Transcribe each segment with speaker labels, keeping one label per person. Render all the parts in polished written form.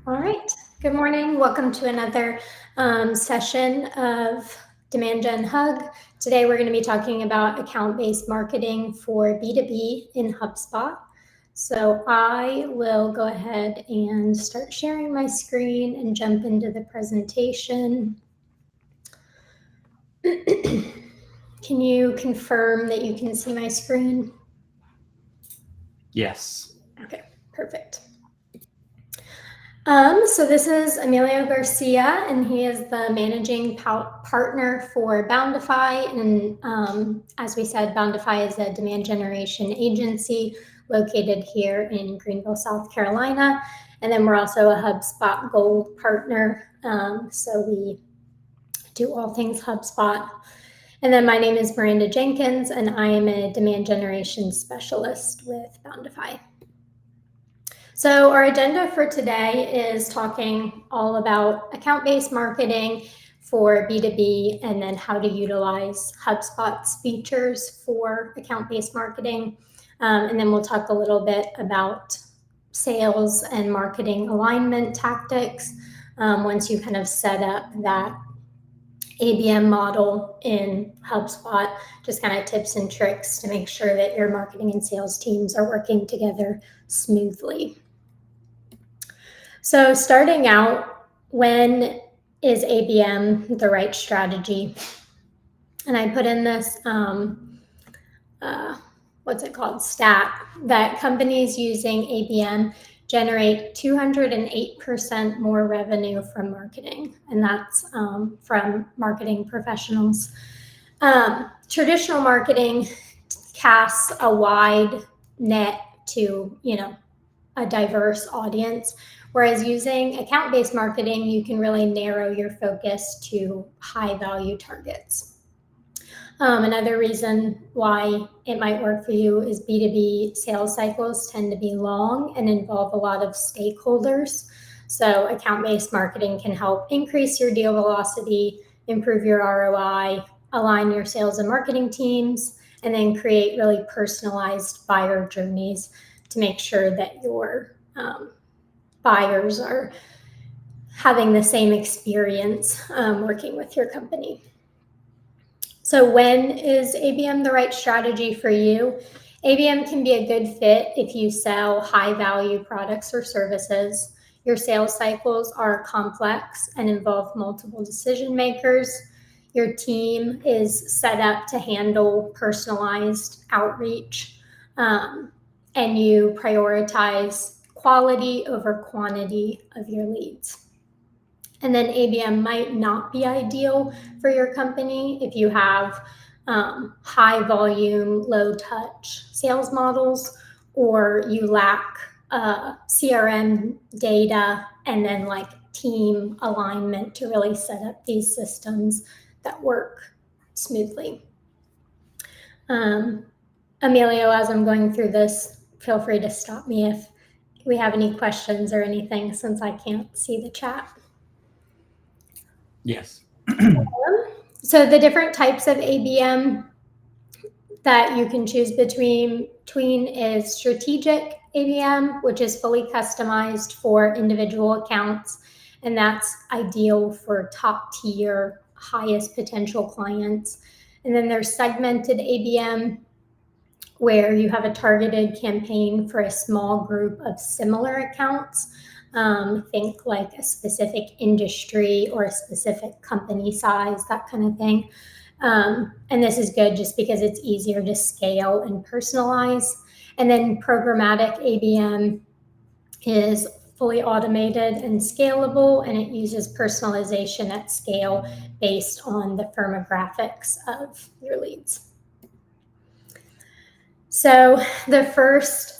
Speaker 1: All right. Good morning. Welcome to another session of Demand Gen Hug. Today we're going to be talking about account-based marketing for B2B in HubSpot. So I will go ahead and start sharing my screen and jump into the presentation. Can you confirm that you can see my screen?
Speaker 2: Yes.
Speaker 1: Okay, perfect. So this is Emilio Garcia, and he is the managing partner for Boundify. And as we said, Boundify is a demand generation agency located here in Greenville, South Carolina. And then we're also a HubSpot Gold partner. So we do all things HubSpot. And then my name is Miranda Jenkins, and I am a demand generation specialist with Boundify. So our agenda for today is talking all about account-based marketing for B2B and then how to utilize HubSpot's features for account-based marketing. And then we'll talk a little bit about sales and marketing alignment tactics once you kind of set up that ABM model in HubSpot, just kind of tips and tricks to make sure that your marketing and sales teams are working together smoothly. So starting out, when is ABM the right strategy? And I put in this, stat that companies using ABM generate 208% more revenue from marketing. And that's from marketing professionals. Traditional marketing casts a wide net to, a diverse audience. Whereas using account-based marketing, you can really narrow your focus to high-value targets. Another reason why it might work for you is B2B sales cycles tend to be long and involve a lot of stakeholders. So account-based marketing can help increase your deal velocity, improve your ROI, align your sales and marketing teams, and then create really personalized buyer journeys to make sure that your buyers are having the same experience working with your company. So when is ABM the right strategy for you? ABM can be a good fit if you sell high-value products or services. Your sales cycles are complex and involve multiple decision makers. Your team is set up to handle personalized outreach, and you prioritize quality over quantity of your leads. And then ABM might not be ideal for your company if you have high volume, low touch sales models, or you lack CRM data and then like team alignment to really set up these systems that work smoothly. Emilio, as I'm going through this, feel free to stop me if we have any questions or anything, since I can't see the chat.
Speaker 2: Yes.
Speaker 1: So the different types of ABM that you can choose between is strategic ABM, which is fully customized for individual accounts, and that's ideal for top tier, highest potential clients. And then there's segmented ABM, where you have a targeted campaign for a small group of similar accounts. Think like a specific industry or a specific company size, that kind of thing. And this is good just because it's easier to scale and personalize. And then programmatic ABM is fully automated and scalable, and it uses personalization at scale based on the firmographics of your leads. So the first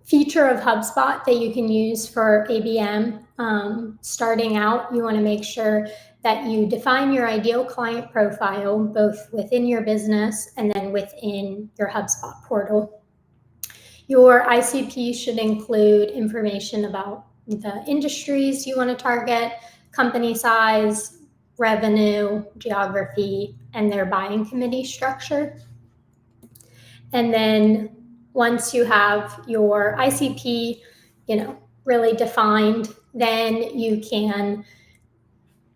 Speaker 1: feature of HubSpot that you can use for ABM, starting out, you want to make sure that you define your ideal client profile, both within your business and then within your HubSpot portal. Your ICP should include information about the industries you want to target, company size, revenue, geography, and their buying committee structure. And then once you have your ICP, really defined, then you can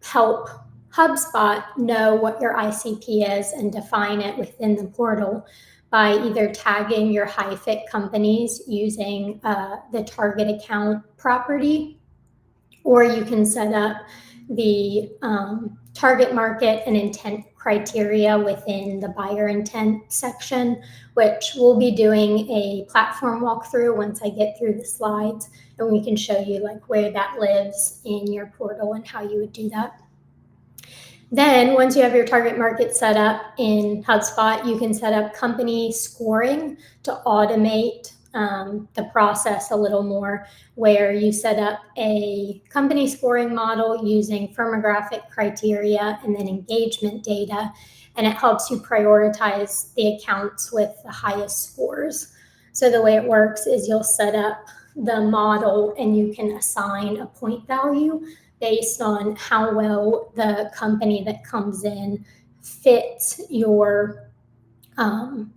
Speaker 1: help HubSpot know what your ICP is and define it within the portal by either tagging your high fit companies using the target account property, or you can set up the target market and intent criteria within the buyer intent section, which we'll be doing a platform walkthrough once I get through the slides, and we can show you like where that lives in your portal and how you would do that. Then once you have your target market set up in HubSpot, you can set up company scoring to automate the process a little more, where you set up a company scoring model using firmographic criteria and then engagement data, and it helps you prioritize the accounts with the highest scores. So the way it works is you'll set up the model and you can assign a point value based on how well the company that comes in fits your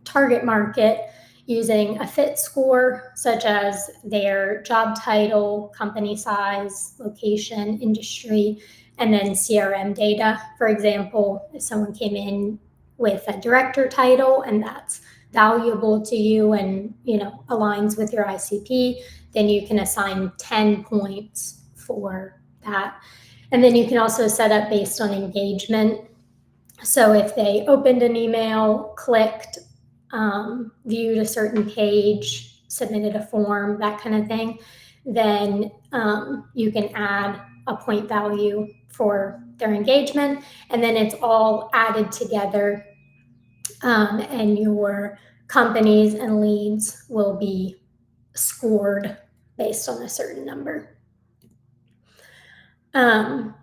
Speaker 1: target market using a fit score, such as their job title, company size, location, industry, and then CRM data. For example, if someone came in with a director title and that's valuable to you and aligns with your ICP, then you can assign 10 points for that. And then you can also set up based on engagement. So if they opened an email, clicked, viewed a certain page, submitted a form, that kind of thing, then you can add a point value for their engagement, and then it's all added together, and your companies and leads will be scored based on a certain number. And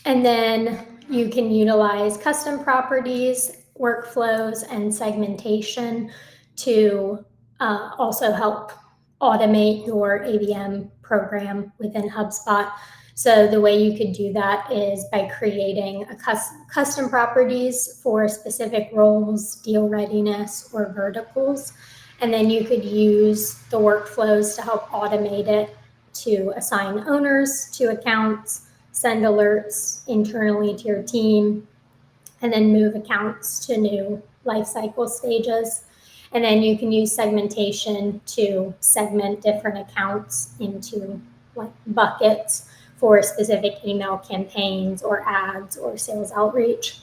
Speaker 1: then you can utilize custom properties, workflows, and segmentation to also help automate your ABM program within HubSpot. So the way you could do that is by creating a custom properties for specific roles, deal readiness, or verticals. And then you could use the workflows to help automate it to assign owners to accounts, send alerts internally to your team, and then move accounts to new lifecycle stages. And then you can use segmentation to segment different accounts into like buckets for specific email campaigns or ads or sales outreach.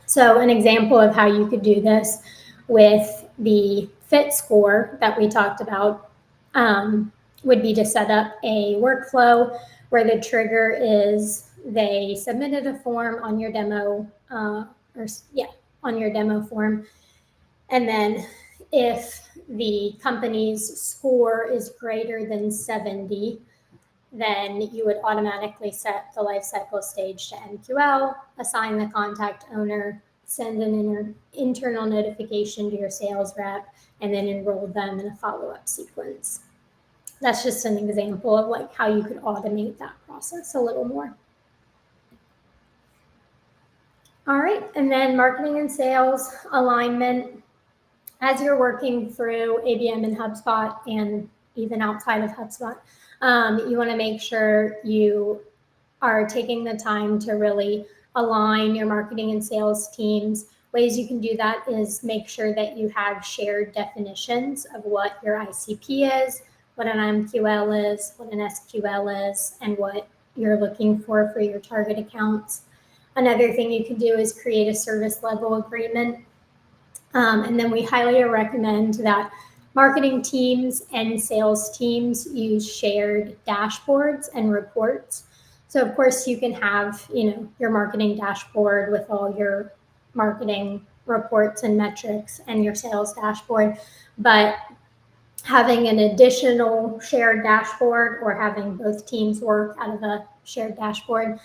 Speaker 1: So an example of how you could do this with the fit score that we talked about would be to set up a workflow where the trigger is they submitted a form on your demo, on your demo form. And then if the company's score is greater than 70, then you would automatically set the lifecycle stage to MQL, assign the contact owner, send an internal notification to your sales rep, and then enroll them in a follow-up sequence. That's just an example of like how you could automate that process a little more. All right, and then marketing and sales alignment. As you're working through ABM and HubSpot and even outside of HubSpot, you want to make sure you are taking the time to really align your marketing and sales teams. Ways you can do that is make sure that you have shared definitions of what your ICP is, what an MQL is, what an SQL is, and what you're looking for your target accounts. Another thing you can do is create a service level agreement. And then we highly recommend that marketing teams and sales teams use shared dashboards and reports. So of course you can have, your marketing dashboard with all your marketing reports and metrics and your sales dashboard, but having an additional shared dashboard or having both teams work out of a shared dashboard,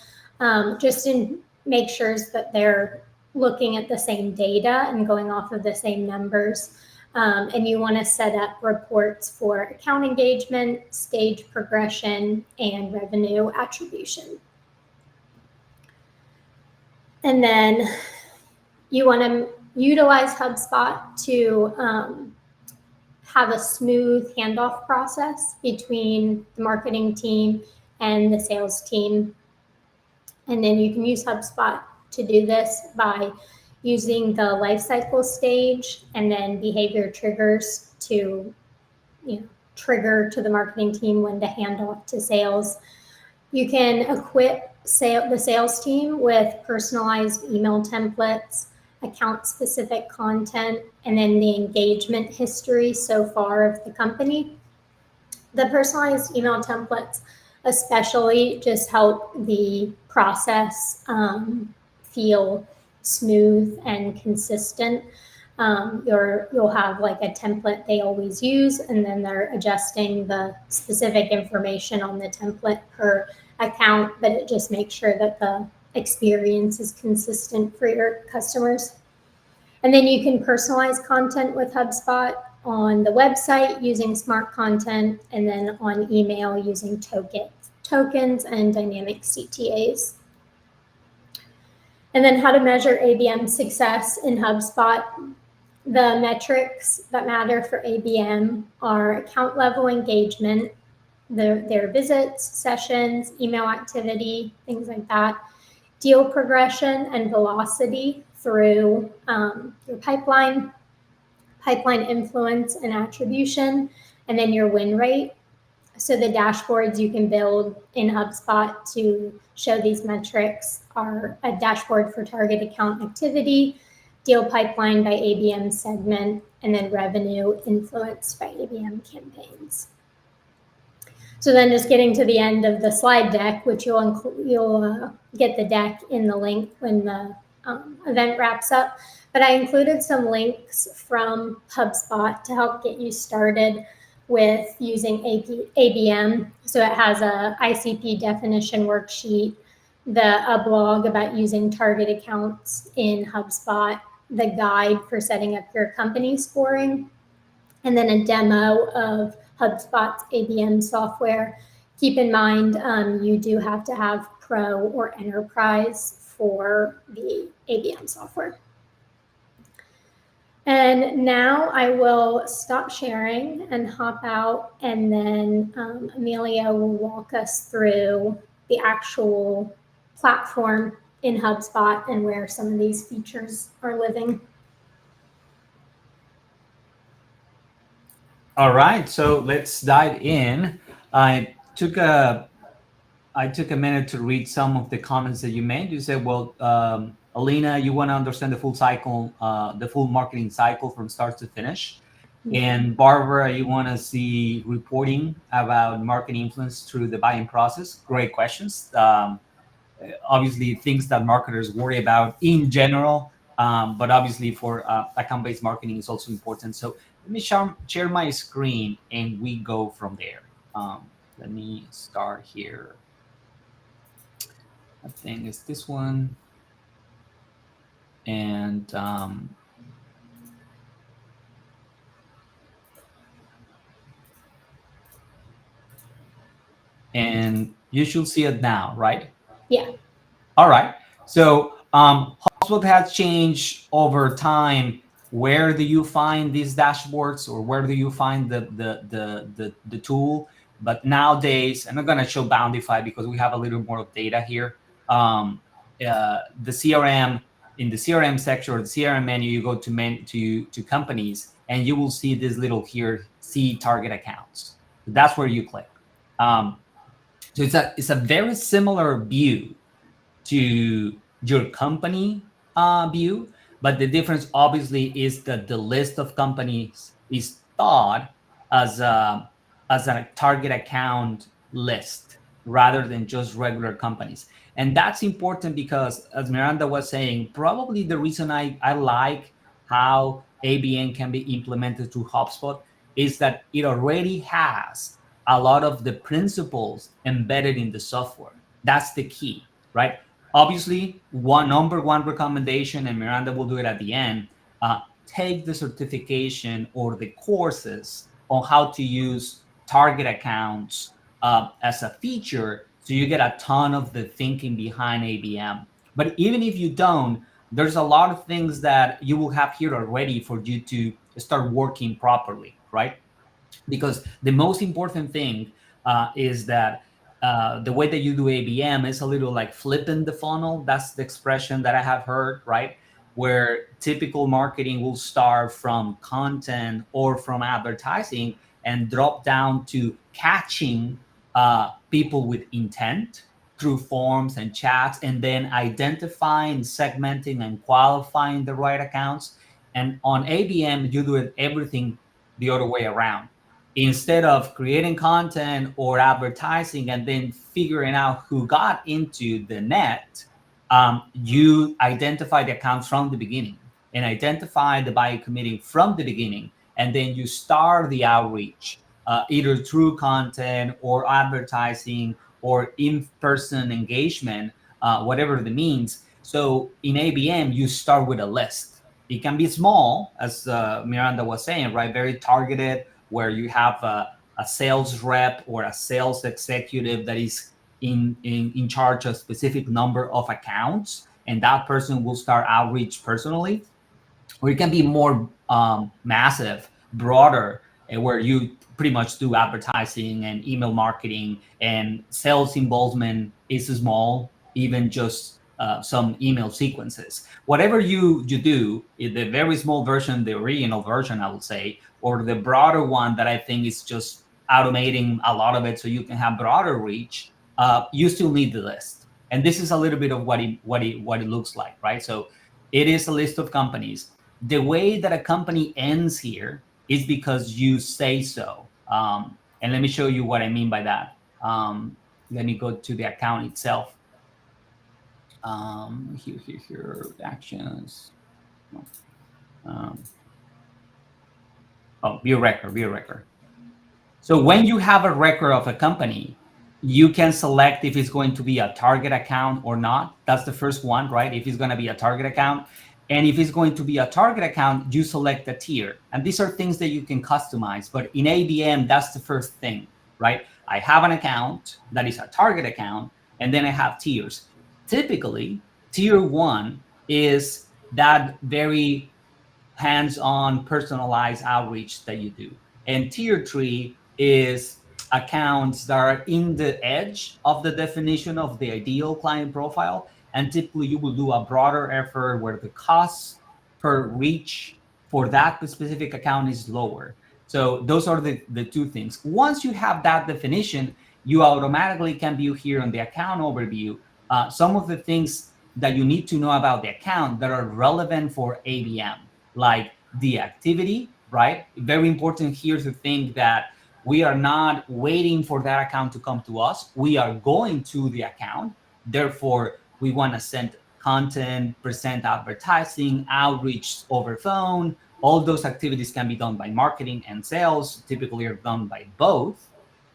Speaker 1: just to make sure that they're looking at the same data and going off of the same numbers. And you want to set up reports for account engagement, stage progression, and revenue attribution. And then you want to utilize HubSpot to have a smooth handoff process between the marketing team and the sales team. And then you can use HubSpot to do this by using the lifecycle stage and then behavior triggers to, trigger to the marketing team when to hand off to sales. You can equip the sales team with personalized email templates, account-specific content, and then the engagement history so far of the company. The personalized email templates especially just help the process feel smooth and consistent. You'll have like a template they always use, and then they're adjusting the specific information on the template per account, but it just makes sure that the experience is consistent for your customers. And then you can personalize content with HubSpot on the website using smart content, and then on email using tokens and dynamic CTAs. And then how to measure ABM success in HubSpot. The metrics that matter for ABM are account level engagement, their visits, sessions, email activity, things like that, deal progression and velocity through your pipeline influence and attribution, and then your win rate. So the dashboards you can build in HubSpot to show these metrics are a dashboard for target account activity, deal pipeline by ABM segment, and then revenue influenced by ABM campaigns. So then just getting to the end of the slide deck, which you'll get the deck in the link when the event wraps up. But I included some links from HubSpot to help get you started with using ABM. So it has a ICP definition worksheet, a blog about using target accounts in HubSpot, the guide for setting up your company scoring, and then a demo of HubSpot's ABM software. Keep in mind, you do have to have Pro or Enterprise for the ABM software. And now I will stop sharing and hop out, and then Amelia will walk us through the actual platform in HubSpot and where some of these features are living.
Speaker 2: All right, so let's dive in. I took a minute to read some of the comments that you made. You said, well, Alina, you want to understand the full cycle, the full marketing cycle from start to finish. Mm-hmm. And Barbara, you want to see reporting about marketing influence through the buying process. Great questions. Obviously, things that marketers worry about in general, but obviously for account-based marketing is also important. So let me share my screen and we go from there. Let me start here. I think it's this one. And you should see it now, right?
Speaker 1: Yeah.
Speaker 2: All right. So HubSpot has changed over time. Where do you find these dashboards, or where do you find the tool? But nowadays, I'm not going to show Bountify because we have a little more of data here. The CRM, in the CRM section or the CRM menu, you go to companies, and you will see this little here, see target accounts. So that's where you click. So it's a very similar view to your company view, but the difference obviously is that the list of companies is thought as a target account list rather than just regular companies. And that's important because, as Miranda was saying, probably the reason I like how ABM can be implemented through HubSpot is that it already has a lot of the principles embedded in the software. That's the key, right? Obviously, number one recommendation, and Miranda will do it at the end, take the certification or the courses on how to use target accounts as a feature, so you get a ton of the thinking behind ABM. But even if you don't, there's a lot of things that you will have here already for you to start working properly, right? because the most important thing is that the way that you do ABM is a little like flipping the funnel. That's the expression that I have heard, right? Where typical marketing will start from content or from advertising and drop down to catching people with intent through forms and chats, and then identifying, segmenting, and qualifying the right accounts. And on ABM, you do it everything the other way around. Instead of creating content or advertising and then figuring out who got into the net, you identify the accounts from the beginning and identify the buying committee from the beginning. And then you start the outreach, either through content or advertising or in-person engagement, whatever the means. So in ABM, you start with a list. It can be small, as Miranda was saying, right? Very targeted, where you have a sales rep or a sales executive that is in charge of a specific number of accounts, and that person will start outreach personally. Or it can be more massive, broader, where you pretty much do advertising and email marketing, and sales involvement is small, even just some email sequences. Whatever you do, the very small version, the original version, I would say, or the broader one that I think is just automating a lot of it so you can have broader reach, you still need the list. And this is a little bit of what it looks like, right? So it is a list of companies. The way that a company ends here is because you say so. And let me show you what I mean by that. Let me go to the account itself. Here, actions. View record. So when you have a record of a company, you can select if it's going to be a target account or not. That's the first one, right? If it's going to be a target account. And if it's going to be a target account, you select a tier. And these are things that you can customize. But in ABM, that's the first thing, right? I have an account that is a target account, and then I have tiers. Typically, tier 1 is that very hands-on personalized outreach that you do. And tier 3 is accounts that are in the edge of the definition of the ideal client profile. And typically you will do a broader effort where the cost per reach for that specific account is lower. So those are the two things. Once you have that definition, you automatically can view here on the account overview some of the things that you need to know about the account that are relevant for ABM, like the activity, right? Very important here to think that we are not waiting for that account to come to us. We are going to the account. Therefore, we want to send content, present advertising, outreach over phone. All those activities can be done by marketing and sales, typically are done by both.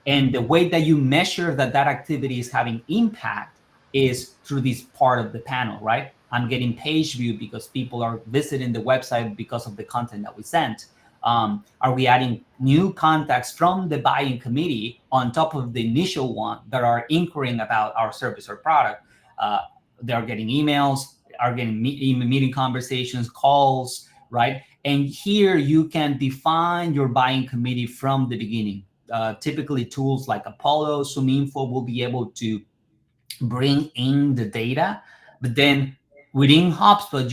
Speaker 2: And the way that you measure that that activity is having impact is through this part of the panel, right? I'm getting page view because people are visiting the website because of the content that we sent. Are we adding new contacts from the buying committee on top of the initial one that are inquiring about our service or product? They're getting emails, are getting meeting conversations, calls, right? And here you can define your buying committee from the beginning. Typically tools like Apollo, ZoomInfo will be able to bring in the data, but then within HubSpot,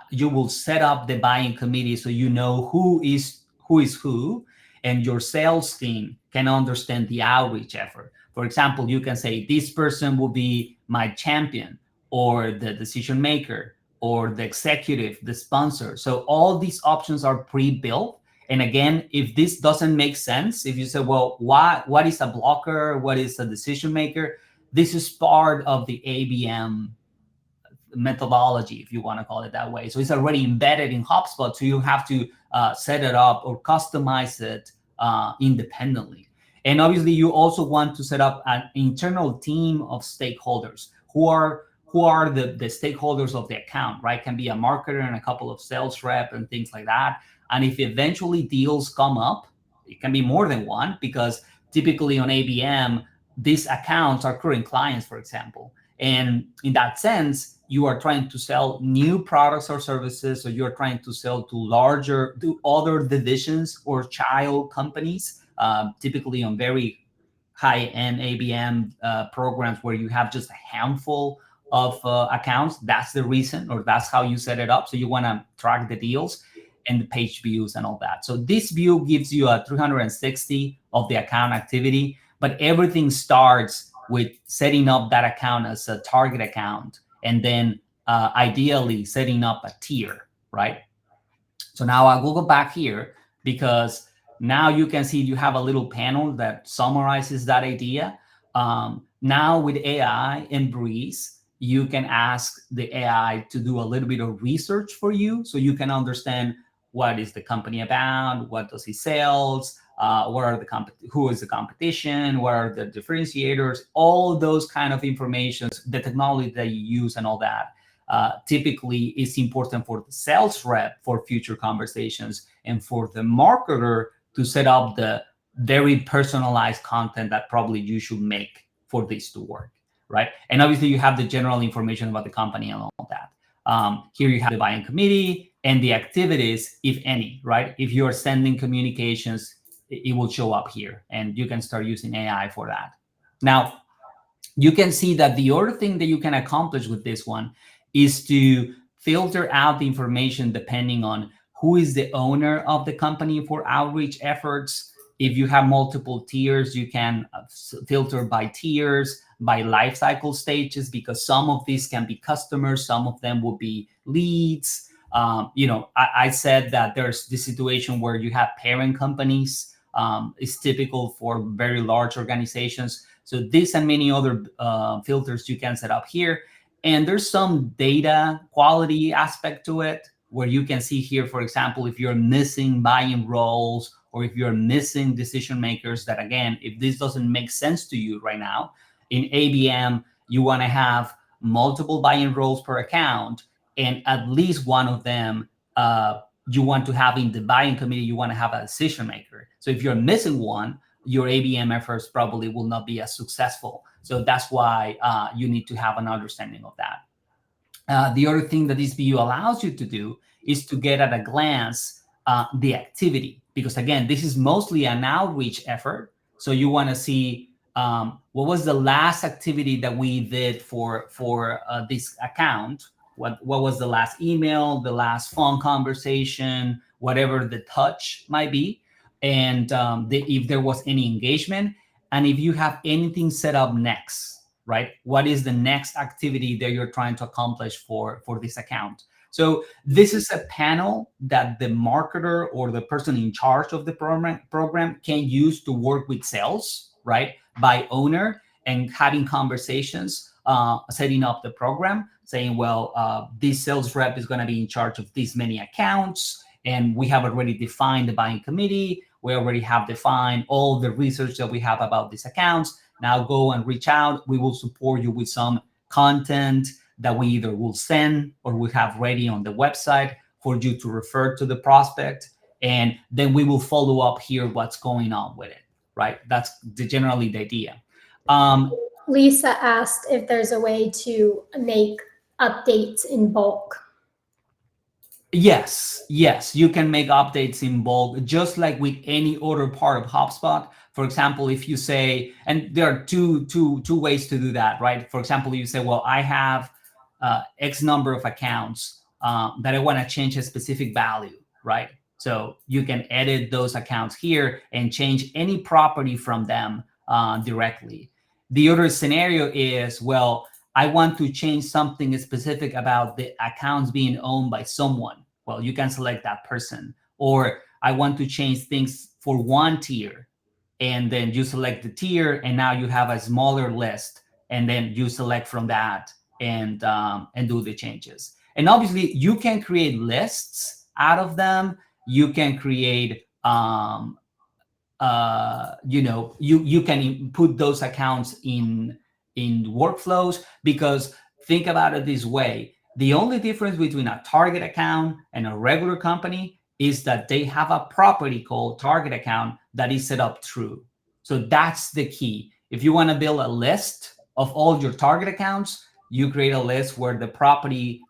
Speaker 2: you will set up the buying committee so you know who is who, and your sales team can understand the outreach effort. For example, you can say this person will be my champion, or the decision maker, or the executive, the sponsor. So all these options are pre-built. And again, if this doesn't make sense, if you say, well, what is a blocker? What is a decision maker? This is part of the ABM methodology, if you want to call it that way. So it's already embedded in HubSpot, so you have to set it up or customize it independently. And obviously, you also want to set up an internal team of stakeholders who are the stakeholders of the account, right? Can be a marketer and a couple of sales rep and things like that. And if eventually deals come up, it can be more than one, because typically on ABM, these accounts are current clients, for example. And in that sense, you are trying to sell new products or services, or you're trying to sell to other divisions or child companies, typically on very high-end ABM programs where you have just a handful of accounts. That's the reason, or that's how you set it up. So you want to track the deals and the page views and all that. So this view gives you a 360 of the account activity, but everything starts with setting up that account as a target account, and then ideally setting up a tier, right? So now I will go back here, because now you can see you have a little panel that summarizes that idea. Now with AI and Breeze, you can ask the AI to do a little bit of research for you, so you can understand what is the company about, what does he sells, who is the competition, what are the differentiators, all those kind of information, the technology that you use and all that. Typically is important for the sales rep for future conversations, and for the marketer to set up the very personalized content that probably you should make for this to work, right? And obviously you have the general information about the company and all that. Here you have the buying committee and the activities, if any, right? If you're sending communications, it will show up here, and you can start using AI for that. Now, you can see that the other thing that you can accomplish with this one is to filter out the information depending on who is the owner of the company for outreach efforts. If you have multiple tiers, you can filter by tiers, by life cycle stages, because some of these can be customers, some of them will be leads. I said that there's this situation where you have parent companies. It's typical for very large organizations. So this and many other filters you can set up here. And there's some data quality aspect to it, where you can see here, for example, if you're missing buying roles, or if you're missing decision makers, that again, if this doesn't make sense to you right now, in ABM, you want to have multiple buying roles per account, and at least one of them you want to have in the buying committee, you want to have a decision maker. So if you're missing one, your ABM efforts probably will not be as successful. So that's why you need to have an understanding of that. The other thing that this view allows you to do is to get at a glance the activity, because again, this is mostly an outreach effort. So you want to see what was the last activity that we did for this account. What was the last email, the last phone conversation, whatever the touch might be, and if there was any engagement, and if you have anything set up next, right? What is the next activity that you're trying to accomplish for this account? So this is a panel that the marketer or the person in charge of the program can use to work with sales, right? By owner, and having conversations, setting up the program, saying, well, this sales rep is going to be in charge of these many accounts, and we have already defined the buying committee. We already have defined all the research that we have about these accounts. Now go and reach out. We will support you with some content that we either will send or we have ready on the website for you to refer to the prospect. And then we will follow up here what's going on with it, right? That's generally the idea.
Speaker 1: Lisa asked if there's a way to make updates in bulk.
Speaker 2: Yes, you can make updates in bulk, just like with any other part of HubSpot. For example, if you say, and there are two ways to do that, right? For example, you say, well, I have X number of accounts that I want to change a specific value, right? So you can edit those accounts here and change any property from them directly. The other scenario is, well, I want to change something specific about the accounts being owned by someone. Well, you can select that person. Or I want to change things for one tier, and then you select the tier, and now you have a smaller list, and then you select from that and do the changes. And obviously, you can create lists out of them. You can create you can put those accounts in workflows, because think about it this way: the only difference between a target account and a regular company is that they have a property called target account that is set up true. So that's the key. If you want to build a list of all your target accounts, you create a list where the property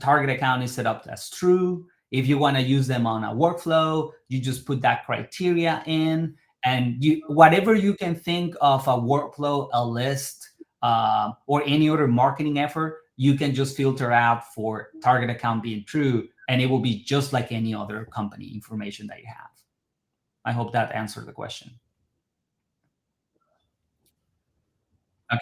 Speaker 2: target account is set up as true. If you want to use them on a workflow, you just put that criteria in, and whatever you can think of a workflow, a list, or any other marketing effort, you can just filter out for target account being true, and it will be just like any other company information that you have. I hope that answered the question. Okay.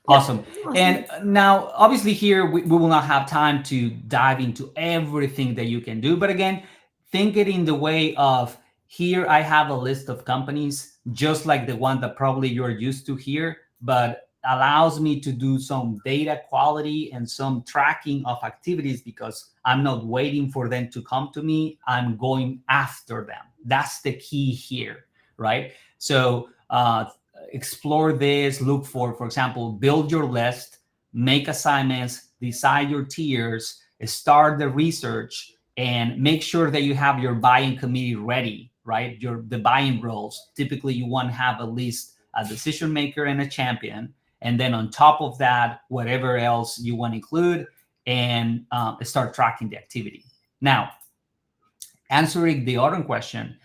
Speaker 2: Awesome. And now, obviously, here we will not have time to dive into everything that you can do. But again, think it in the way of, here I have a list of companies, just like the one that probably you're used to here, but allows me to do some data quality and some tracking of activities, because I'm not waiting for them to come to me. I'm going after them. That's the key here, right? So, explore this, look for example, build your list, make assignments, decide your tiers, start the research, and make sure that you have your buying committee ready, right? The buying roles. Typically, you want to have at least a decision maker and a champion. And then on top of that, whatever else you want to include, and start tracking the activity. Now, answering the other question,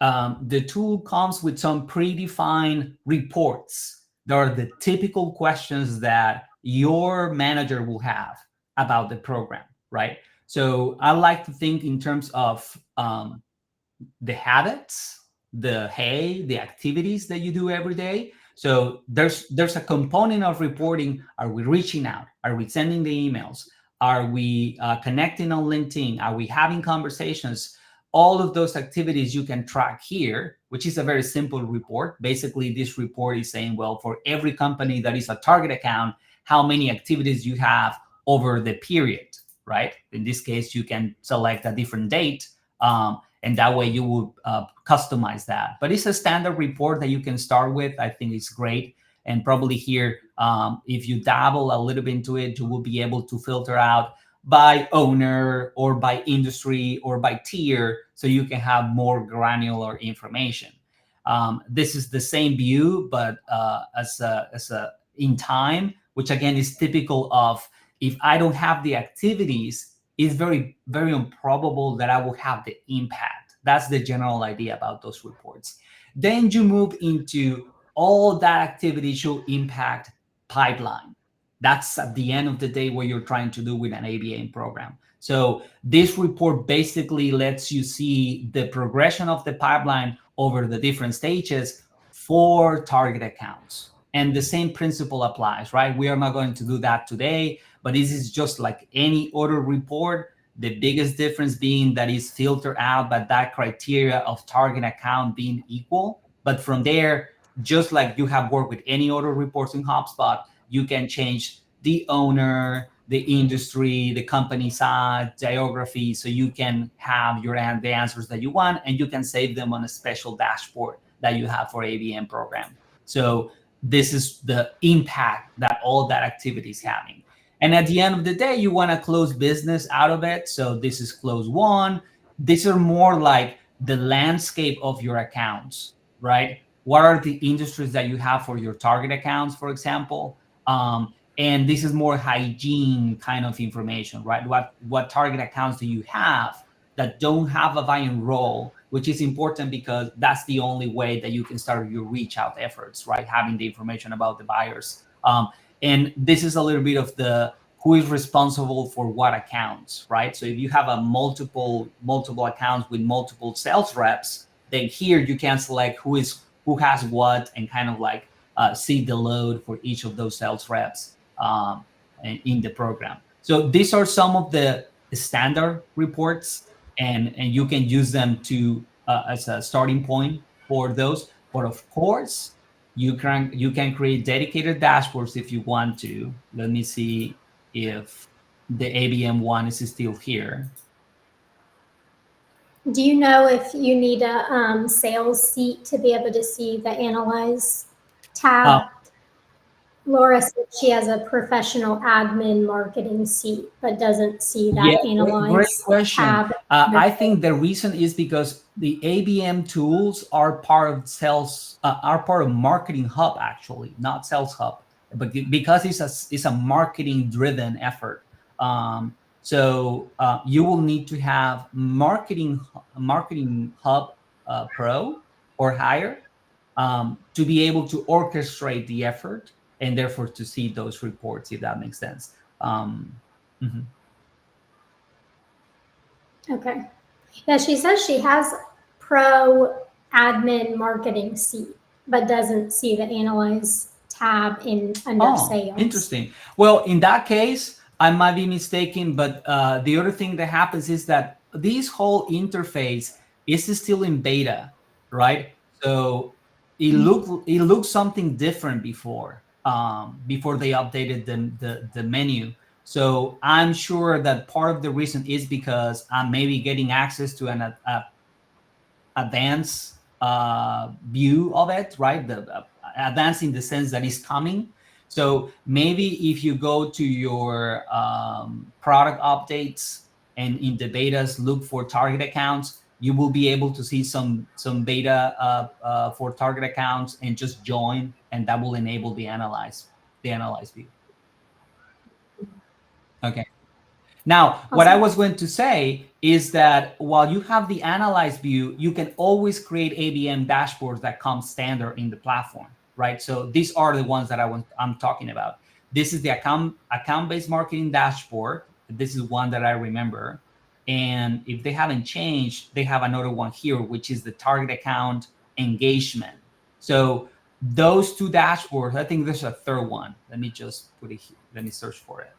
Speaker 2: the tool comes with some predefined reports. There are the typical questions that your manager will have about the program, right? So I like to think in terms of the habits, the activities that you do every day. So there's a component of reporting. Are we reaching out? Are we sending the emails? Are we connecting on LinkedIn? Are we having conversations? All of those activities you can track here, which is a very simple report. Basically, this report is saying, well, for every company that is a target account, how many activities you have over the period, right? In this case, you can select a different date, and that way you will customize that. But it's a standard report that you can start with. I think it's great. And probably here, if you dabble a little bit into it, you will be able to filter out by owner or by industry or by tier, so you can have more granular information. This is the same view, but as a in time, which again is typical of, if I don't have the activities, it's very, very improbable that I will have the impact. That's the general idea about those reports. Then you move into all that activity should impact pipeline. That's at the end of the day what you're trying to do with an ABM program. So this report basically lets you see the progression of the pipeline over the different stages for target accounts. And the same principle applies, right? We are not going to do that today, but this is just like any other report. The biggest difference being that it's filtered out by that criteria of target account being equal. But from there, just like you have worked with any other reports in HubSpot, you can change the owner, the industry, the company size, geography, so you can have the answers that you want, and you can save them on a special dashboard that you have for ABM program. So this is the impact that all that activity is having. And at the end of the day, you want to close business out of it. So this is close one. These are more like the landscape of your accounts, right? What are the industries that you have for your target accounts, for example? And this is more hygiene kind of information, right? What target accounts do you have that don't have a buying role, which is important because that's the only way that you can start your reach out efforts, right? Having the information about the buyers. And this is a little bit of the who is responsible for what accounts, right? So if you have a multiple accounts with multiple sales reps, then here you can select who has what, and kind of like see the load for each of those sales reps in the program. So these are some of the standard reports, and you can use them to as a starting point for those. But of course, you can create dedicated dashboards if you want to. Let me see if the ABM one is still here.
Speaker 1: Do you know if you need a sales seat to be able to see the analyze tab? Laura said she has a professional admin marketing seat, but doesn't see that analyze
Speaker 2: great question.
Speaker 1: tab.
Speaker 2: I think the reason is because the ABM tools are part of Marketing Hub, actually, not Sales Hub. but because it's a marketing driven effort. So you will need to have marketing hub pro or higher to be able to orchestrate the effort and therefore to see those reports, if that makes sense. Mhm.
Speaker 1: Okay. Yeah, she says she has pro admin marketing seat, but doesn't see the analyze tab under sales.
Speaker 2: Interesting. Well, in that case, I might be mistaken, but the other thing that happens is that this whole interface is still in beta, right? So it looked something different before they updated the menu. So I'm sure that part of the reason is because I'm maybe getting access to an advanced view of it, right? The advanced in the sense that it's coming. So maybe if you go to your product updates and in the betas look for target accounts, you will be able to see some beta for target accounts and just join, and that will enable the analyze view. Okay. Now, what I was going to say is that while you have the analyze view, you can always create ABM dashboards that come standard in the platform, right? So these are the ones that I'm talking about. This is the account-based marketing dashboard. This is one that I remember. And if they haven't changed, they have another one here, which is the target account engagement. So those two dashboards, I think there's a third one. Let me just put it here. Let me search for it.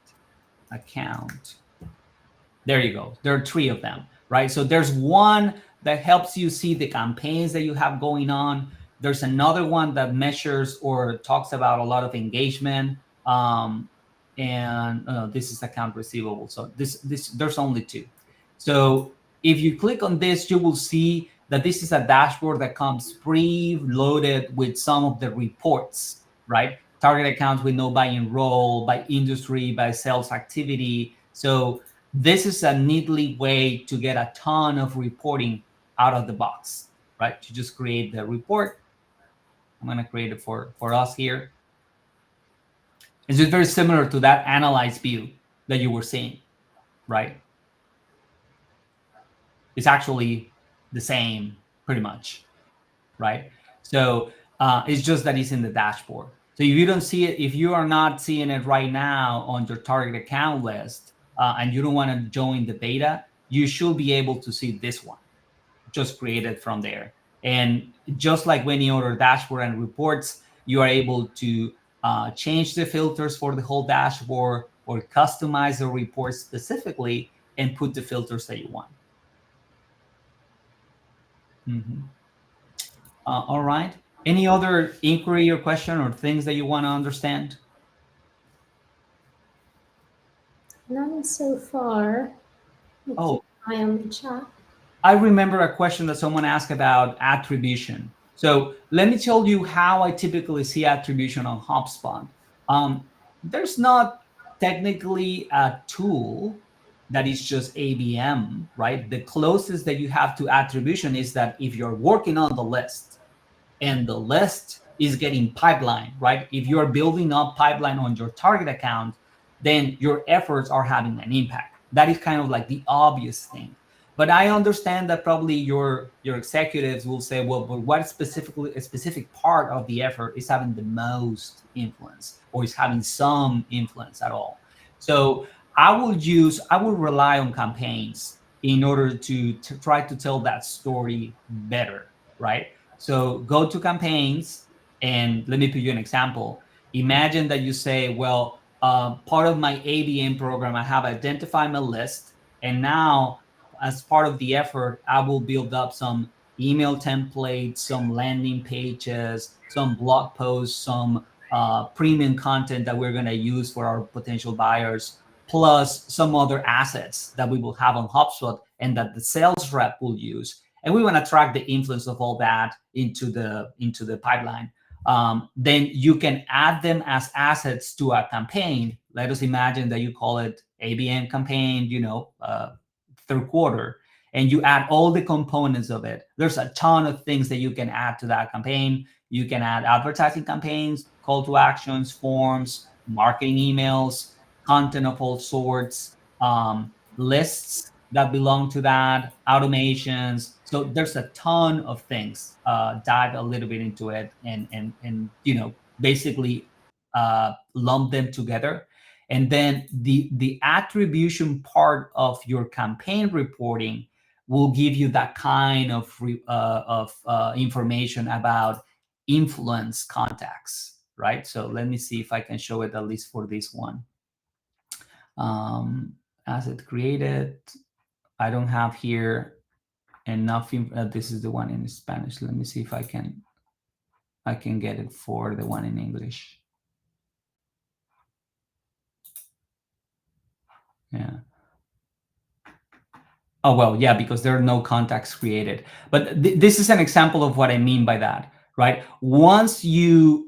Speaker 2: Account. There you go. There are three of them, right? So there's one that helps you see the campaigns that you have going on. There's another one that measures or talks about a lot of engagement. And this is account receivable. So there's only two. So if you click on this, you will see that this is a dashboard that comes pre-loaded with some of the reports, right? Target accounts we know by enroll, by industry, by sales activity. So this is a neatly way to get a ton of reporting out of the box, right? You just create the report. I'm going to create it for us here. It's just very similar to that analyze view that you were seeing, right? It's actually the same pretty much, right? So it's just that it's in the dashboard. So if you don't see it, if you are not seeing it right now on your target account list and you don't want to join the beta, you should be able to see this one just created from there. And just like any other dashboard and reports, you are able to change the filters for the whole dashboard or customize the report specifically and put the filters that you want. All right. Any other inquiry or question or things that you want to understand?
Speaker 1: None so far.
Speaker 2: Oh,
Speaker 1: I am the chat.
Speaker 2: I remember a question that someone asked about attribution. So let me tell you how I typically see attribution on HubSpot. There's not technically a tool that is just ABM, right? The closest that you have to attribution is that if you're working on the list and the list is getting pipeline, right? If you're building up pipeline on your target account, then your efforts are having an impact. That is kind of like the obvious thing. But I understand that probably your executives will say, well, but what specifically a specific part of the effort is having the most influence or is having some influence at all? So I will rely on campaigns in order to try to tell that story better, right? So go to campaigns and let me put you an example. Imagine that you say, well, part of my ABM program, I have identified my list, and now as part of the effort, I will build up some email templates, some landing pages, some blog posts, some premium content that we're going to use for our potential buyers, plus some other assets that we will have on HubSpot and that the sales rep will use. And we want to track the influence of all that into the pipeline. Then you can add them as assets to a campaign. Let us imagine that you call it ABM campaign, third quarter, and you add all the components of it. There's a ton of things that you can add to that campaign. You can add advertising campaigns, call to actions, forms, marketing emails, content of all sorts, lists that belong to that, automations. So there's a ton of things. Dive a little bit into it and basically lump them together. And then the attribution part of your campaign reporting will give you that kind of information about influence contacts, right? So let me see if I can show it at least for this one. Asset created. I don't have here enough. This is the one in Spanish. Let me see if I can get it for the one in English. Yeah. Oh, well, yeah, because there are no contacts created. But this is an example of what I mean by that, right? Once you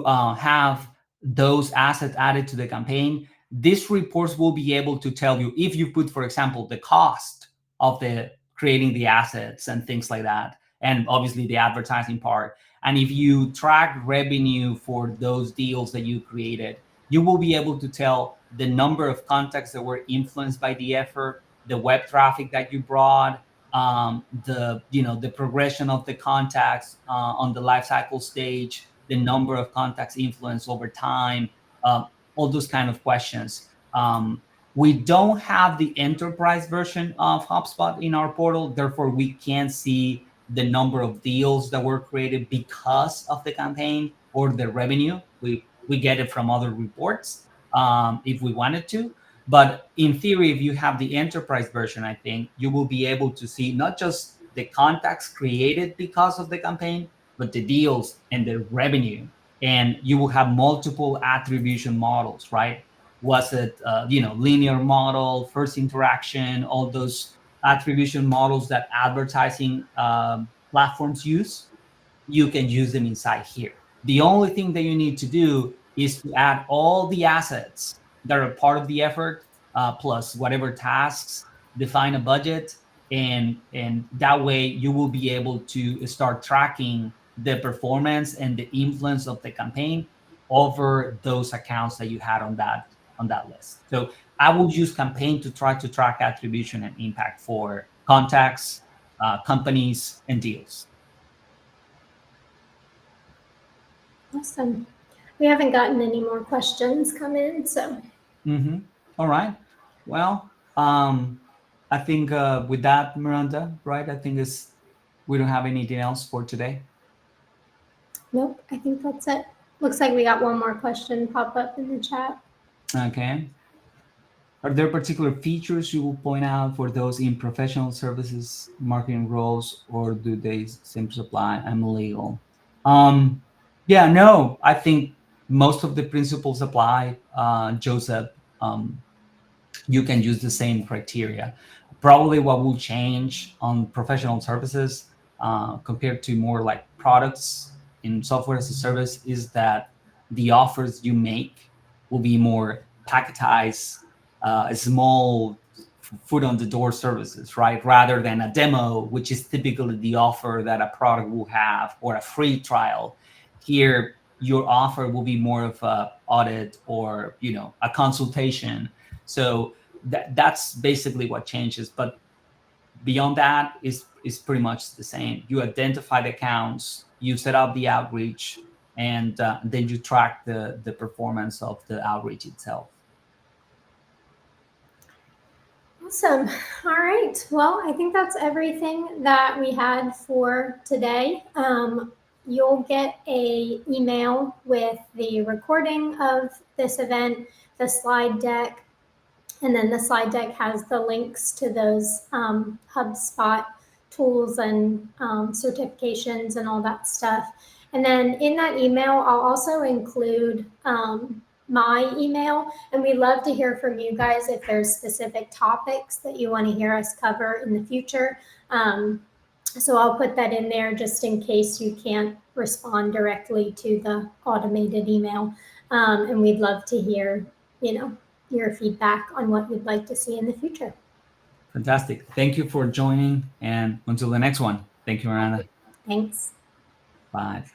Speaker 2: have those assets added to the campaign, these reports will be able to tell you if you put, for example, the cost of the creating the assets and things like that, and obviously the advertising part. And if you track revenue for those deals that you created, you will be able to tell the number of contacts that were influenced by the effort, the web traffic that you brought, the progression of the contacts on the lifecycle stage, the number of contacts influenced over time, all those kind of questions. We don't have the enterprise version of HubSpot in our portal, therefore we can't see the number of deals that were created because of the campaign or the revenue. We get it from other reports if we wanted to. But in theory, if you have the enterprise version, I think you will be able to see not just the contacts created because of the campaign, but the deals and the revenue. And you will have multiple attribution models, right? Was it, linear model, first interaction, all those attribution models that advertising platforms use? You can use them inside here. The only thing that you need to do is to add all the assets that are part of the effort, plus whatever tasks, define a budget, and that way you will be able to start tracking the performance and the influence of the campaign over those accounts that you had on that list. So I would use campaign to try to track attribution and impact for contacts, companies, and deals.
Speaker 1: Awesome. We haven't gotten any more questions come in, so.
Speaker 2: All right. Well, I think with that, Miranda, right? I think we don't have anything else for today.
Speaker 1: Nope, I think that's it. Looks like we got one more question pop up in the chat.
Speaker 2: Okay. Are there particular features you will point out for those in professional services marketing roles, or do they simply apply? I'm legal. Yeah, no, I think most of the principles apply. Joseph, you can use the same criteria. Probably what will change on professional services compared to more like products in software as a service is that the offers you make will be more packetized, small foot on the door services, right? Rather than a demo, which is typically the offer that a product will have, or a free trial. Here, your offer will be more of a audit or a consultation. So that's basically what changes. But beyond that is pretty much the same. You identify the accounts, you set up the outreach, and then you track the performance of the outreach itself.
Speaker 1: Awesome. All right. Well, I think that's everything that we had for today. You'll get an email with the recording of this event, the slide deck, and then the slide deck has the links to those HubSpot tools and certifications and all that stuff. And then in that email, I'll also include my email, and we'd love to hear from you guys if there's specific topics that you want to hear us cover in the future. So I'll put that in there just in case you can't respond directly to the automated email. And we'd love to hear, your feedback on what you'd like to see in the future.
Speaker 2: Fantastic. Thank you for joining, and until the next one. Thank you, Miranda.
Speaker 1: Thanks.
Speaker 2: Bye.